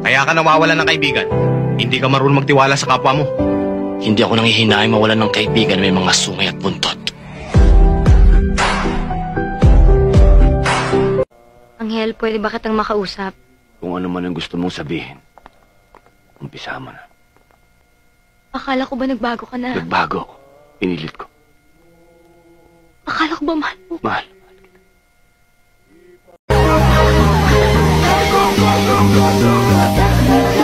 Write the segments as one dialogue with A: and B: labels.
A: Kaya ka nawawalan ng kaibigan. Hindi ka marunong magtiwala sa kapwa mo.
B: Hindi ako nanghihinayang mawalan ng kaibigan na may mga sungay at buntot.
C: Anghel, pwede ba kitang makausap?
B: Kung ano man ang gusto mong sabihin, umpisa mo na.
C: Akala ko ba nagbago ka na?
B: Nagbago ako. Pinilit ko.
C: Akala ko ba mahal mo?
B: Mahal.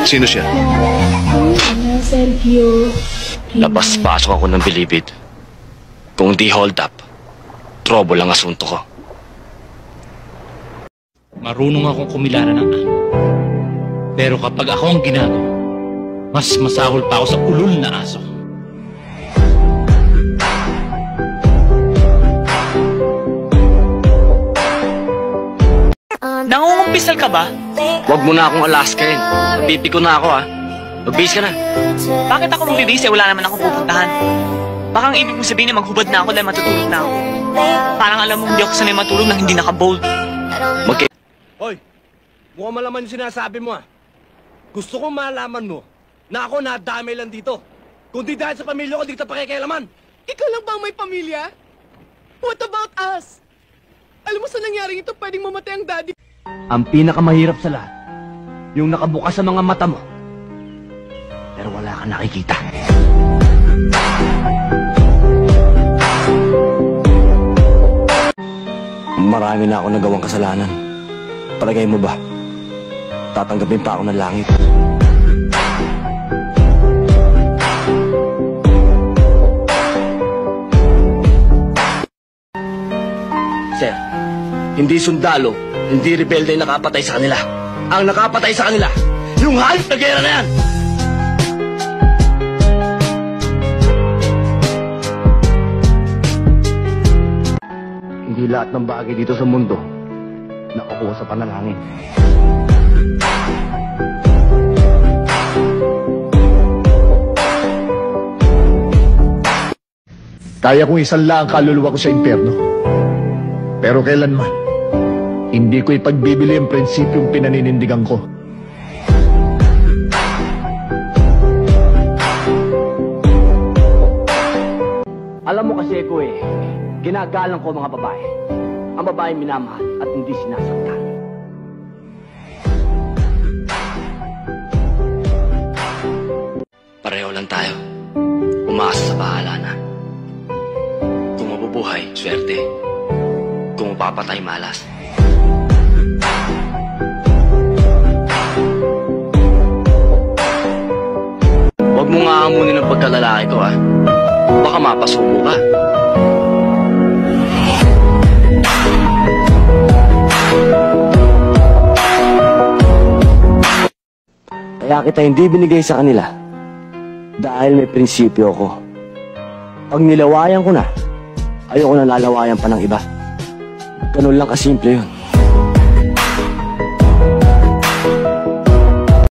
A: Sino siya?
B: Labas-pasok ako ng bilibid. Kung di hold up, trouble ang asunto ko.
D: Marunong akong kumilara ng ano. Pero kapag ako ang ginagawa, mas masahol pa ako sa ulul na aso.
E: Nangungumpisal ka ba?
B: Huwag mo na akong alaskain. Napipiko na ako, ha. Magbihis ka na.
E: Bakit ako magbibihis eh? Wala naman akong pupuntahan. Baka ang ibig mong sabihin na maghubad na ako dahil matutulog na ako. Parang alam mong hindi ako sanay matulog nang hindi naka-bold.
F: Hoy, mukhang malaman yung sinasabi mo, ah. Gusto kong malaman mo na ako nadamay lang dito. Kung di dahil sa pamilya ko, di kita pakikialaman.
G: Ikaw lang ba ang may pamilya? What about us? Alam mo sa nangyaring ito, pwedeng mamatay ang daddy.
B: Ang pinakamahirap sa lahat, yung nakabukas sa mga mata mo, pero wala kang nakikita. Marami na ako nagawang kasalanan. Palagay mo ba, tatanggapin pa ako ng langit? Sir, hindi sundalo, hindi rebelde ang nakapatay sa kanila. Ang nakapatay sa kanila, yung hayop na gera na yan! Hindi lahat ng bagay dito sa mundo nakukuha sa panalangin.
H: Kaya kong isanla ang kaluluwa ko sa impyerno. Pero kailanman, hindi ko ipagbibili ang prinsipyong pinaninindigan ko.
B: Alam mo kasi ko ginagalang ko mga babae. Ang babae minamahal at hindi sinasaktan. Pareho lang tayo. Umaasa sa bahala na. Kung mabubuhay, swerte. Kung mapapatay, malas. Huwag mo nga amunin ang pagkalalaki ko, ha? Baka mapasubo ka. Kaya kita hindi binigay sa kanila dahil may prinsipyo ko. Pag nilawayan ko na, ayoko na lalawayan pa ng iba. Ganun lang kasimple yun.